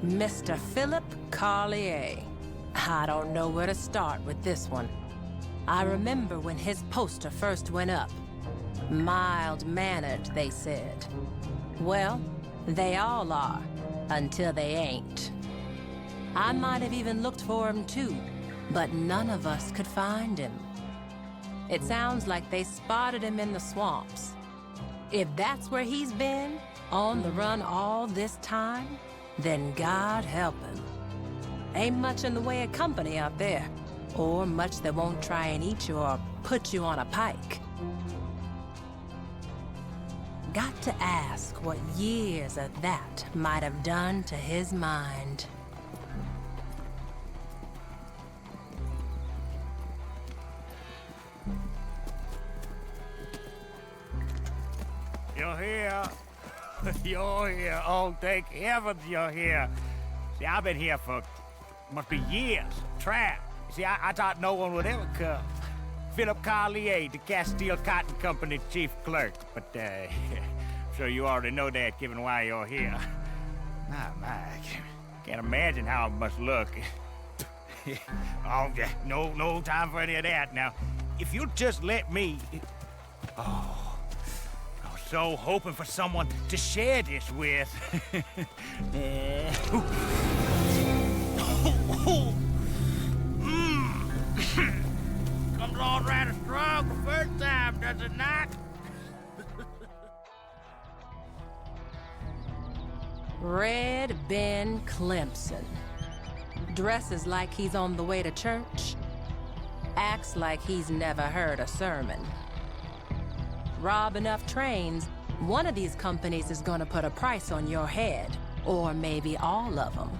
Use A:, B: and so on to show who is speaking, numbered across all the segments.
A: Mr. Philip Collier. I don't know where to start with this one. I remember when his poster first went up. Mild-mannered, they said. Well, they all are, until they ain't. I might have even looked for him too, but none of us could find him. It sounds like they spotted him in the swamps. If that's where he's been, on the run all this time, then God help him. Ain't much in the way of company out there, or much that won't try and eat you or put you on a pike. Got to ask what years of that might have done to his mind.
B: You're here. You're here. Oh, thank heavens you're here. See, I've been here for, must be years, trapped. See, I thought no one would ever come. Philip Collier, the Castile Cotton Company chief clerk. But, I'm sure you already know that, given why you're here. My, can't imagine how it must look. Oh, no time for any of that. Now, if you'll just let me... Oh... So hoping for someone to share this with. Comes on rather strong the first time, does it not?
A: Red Ben Clemson. Dresses like he's on the way to church. Acts like he's never heard a sermon. Rob enough trains, one of these companies is gonna put a price on your head, or maybe all of them.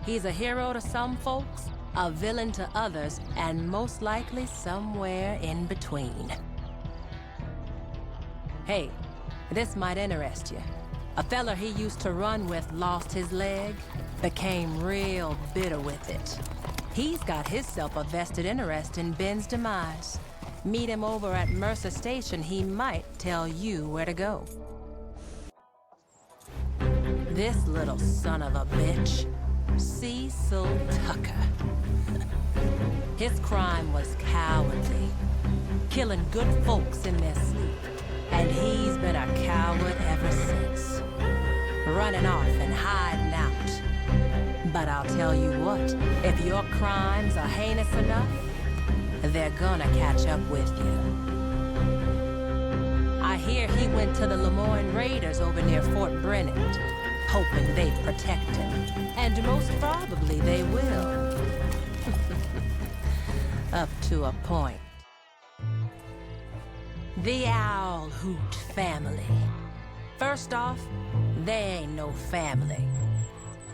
A: He's a hero to some folks, a villain to others, and most likely somewhere in between. Hey, this might interest you. A fella he used to run with lost his leg, became real bitter with it. He's got himself a vested interest in Ben's demise. Meet him over at Mercer Station, he might tell you where to go. This little son of a bitch, Cecil Tucker. His crime was cowardly, killing good folks in their sleep, and he's been a coward ever since. Running off and hiding out. But I'll tell you what, if your crimes are heinous enough, they're gonna catch up with you. I hear he went to the Lemoyne Raiders over near Fort Brennan, hoping they'd protect him. And most probably they will. Up to a point. The Owl Hoot family. First off, they ain't no family.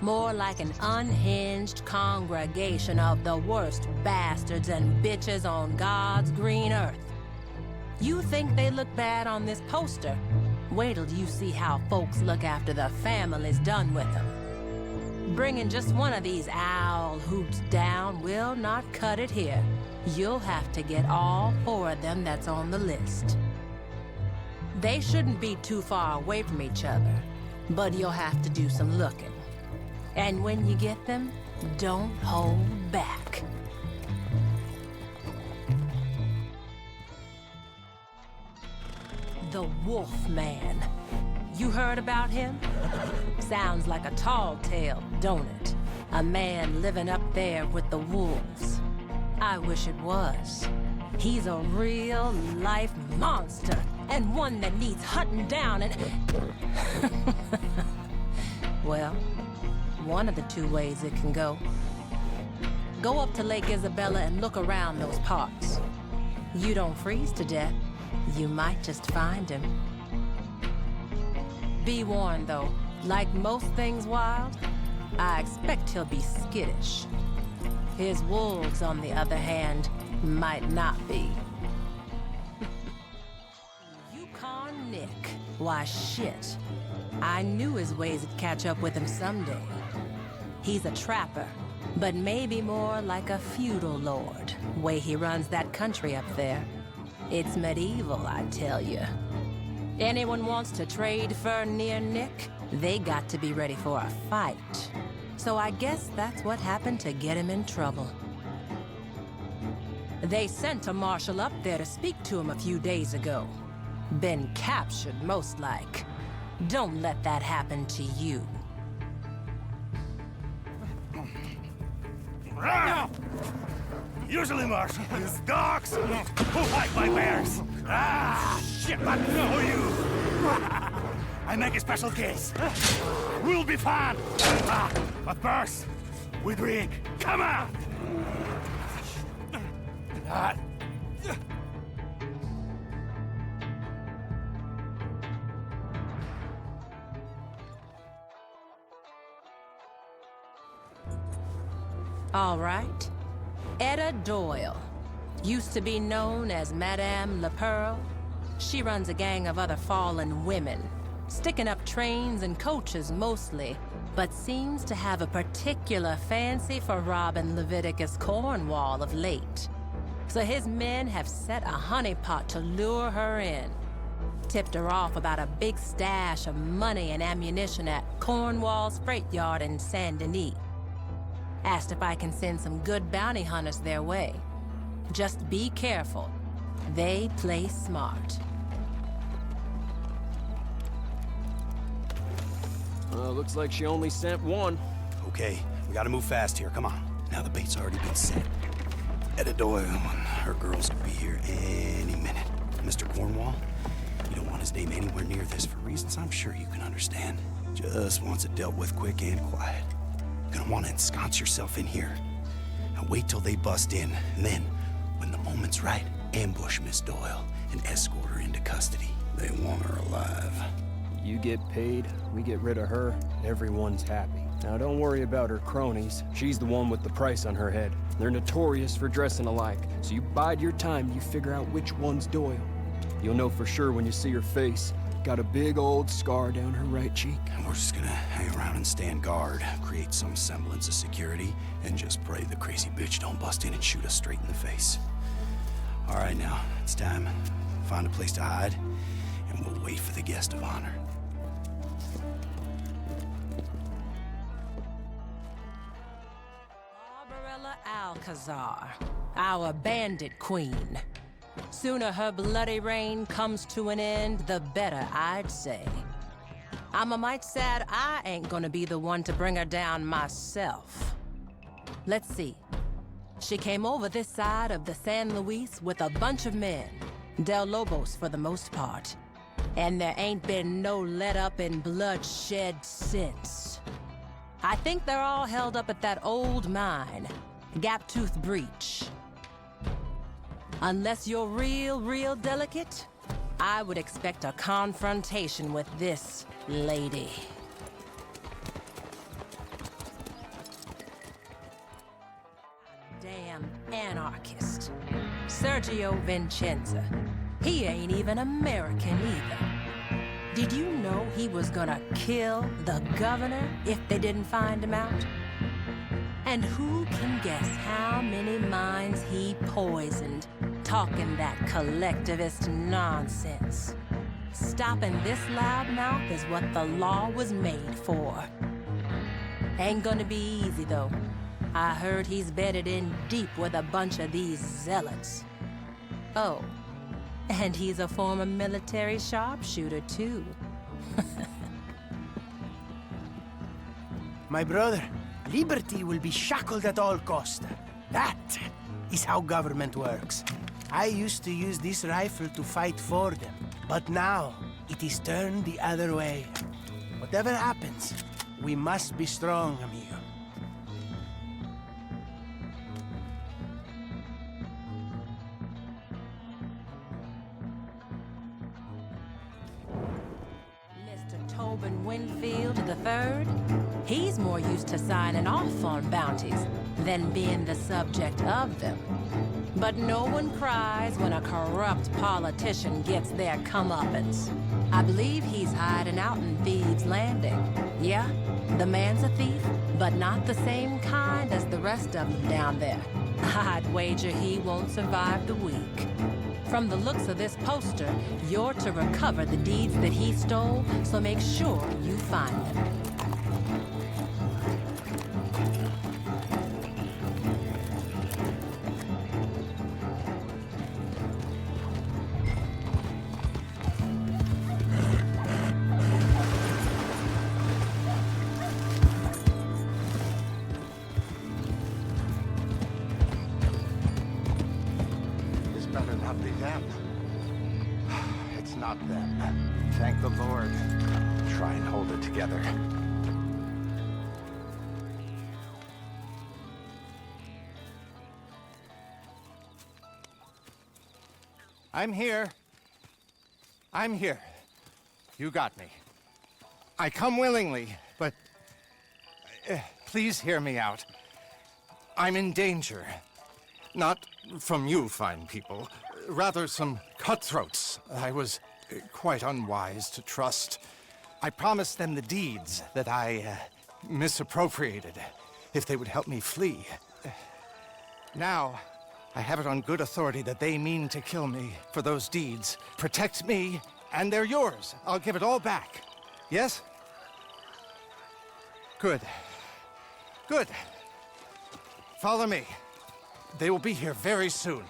A: More like an unhinged congregation of the worst bastards and bitches on God's green earth. You think they look bad on this poster? Wait till you see how folks look after the families done with them. Bringing just one of these owl hoots down will not cut it here. You'll have to get all 4 of them that's on the list. They shouldn't be too far away from each other, but you'll have to do some looking. And when you get them, don't hold back. The Wolf Man. You heard about him? Sounds like a tall tale, don't it? A man living up there with the wolves. I wish it was. He's a real-life monster, and one that needs hunting down and... Well... one of the 2 ways it can go. Go up to Lake Isabella and look around those parts. You don't freeze to death, you might just find him. Be warned though, like most things wild, I expect he'll be skittish. His wolves, on the other hand, might not be. Yukon Nick, why shit. I knew his ways would catch up with him someday. He's a trapper, but maybe more like a feudal lord, way he runs that country up there. It's medieval, I tell you. Anyone wants to trade fur near Nick, they got to be ready for a fight. So I guess that's what happened to get him in trouble. They sent a marshal up there to speak to him a few days ago. Been captured, most like. Don't let that happen to you.
B: Usually, Marshal, these dogs who like my bears. Shit, but no you. I make a special case. We'll be fine. But first, we drink. Come on!
A: All right. Etta Doyle. Used to be known as Madame Le Pearl. She runs a gang of other fallen women, sticking up trains and coaches mostly, but seems to have a particular fancy for robbing Leviticus Cornwall of late. So his men have set a honeypot to lure her in. Tipped her off about a big stash of money and ammunition at Cornwall's freight yard in Saint Denis. Asked if I can send some good bounty hunters their way. Just be careful. They play smart.
C: Looks like she only sent one.
D: Okay, we gotta move fast here, come on. Now the bait's already been set. Etta Doyle and her girls could be here any minute. Mr. Cornwall, you don't want his name anywhere near this for reasons I'm sure you can understand. Just wants it dealt with quick and quiet. Gonna want to ensconce yourself in here. Now wait till they bust in, and then, when the moment's right, ambush Miss Doyle and escort her into custody. They want her alive.
C: You get paid, we get rid of her, everyone's happy. Now don't worry about her cronies. She's the one with the price on her head. They're notorious for dressing alike, so you bide your time, you figure out which one's Doyle. You'll know for sure when you see her face. Got a big old scar down her right cheek.
D: And we're just gonna hang around and stand guard, create some semblance of security, and just pray the crazy bitch don't bust in and shoot us straight in the face. All right, now, it's time. Find a place to hide, and we'll wait for the guest of honor.
A: Barbarella Alcazar, our bandit queen. Sooner her bloody reign comes to an end, the better, I'd say. I'm a mite sad I ain't gonna be the one to bring her down myself. Let's see. She came over this side of the San Luis with a bunch of men, Del Lobos for the most part. And there ain't been no let-up in bloodshed since. I think they're all held up at that old mine, Gaptooth Breach. Unless you're real delicate, I would expect a confrontation with this lady. Damn anarchist. Sergio Vincenza. He ain't even American either. Did you know he was gonna kill the governor if they didn't find him out? And who can guess how many minds he poisoned, talking that collectivist nonsense? Stopping this loudmouth is what the law was made for. Ain't gonna be easy, though. I heard he's bedded in deep with a bunch of these zealots. Oh, and he's a former military sharpshooter, too.
E: My brother, liberty will be shackled at all costs. That is how government works. I used to use this rifle to fight for them, but now it is turned the other way. Whatever happens, we must be strong, amigo.
A: Mr. Tobin Winfield III, he's more used to signing off on bounties than being the subject of them. But no one cries when a corrupt politician gets their comeuppance. I believe he's hiding out in Thieves' Landing. Yeah, the man's a thief, but not the same kind as the rest of them down there. I'd wager he won't survive the week. From the looks of this poster, you're to recover the deeds that he stole, so make sure you find them.
F: got them. Thank the Lord. Try and hold it together. I'm here. I'm here. You got me. I come willingly, but please hear me out. I'm in danger. Not from you, fine people. Rather some cutthroats I was quite unwise to trust. I promised them the deeds that I misappropriated if they would help me flee. Now, I have it on good authority that they mean to kill me for those deeds. Protect me, and they're yours. I'll give it all back. Yes? Good. Good. Follow me. They will be here very soon.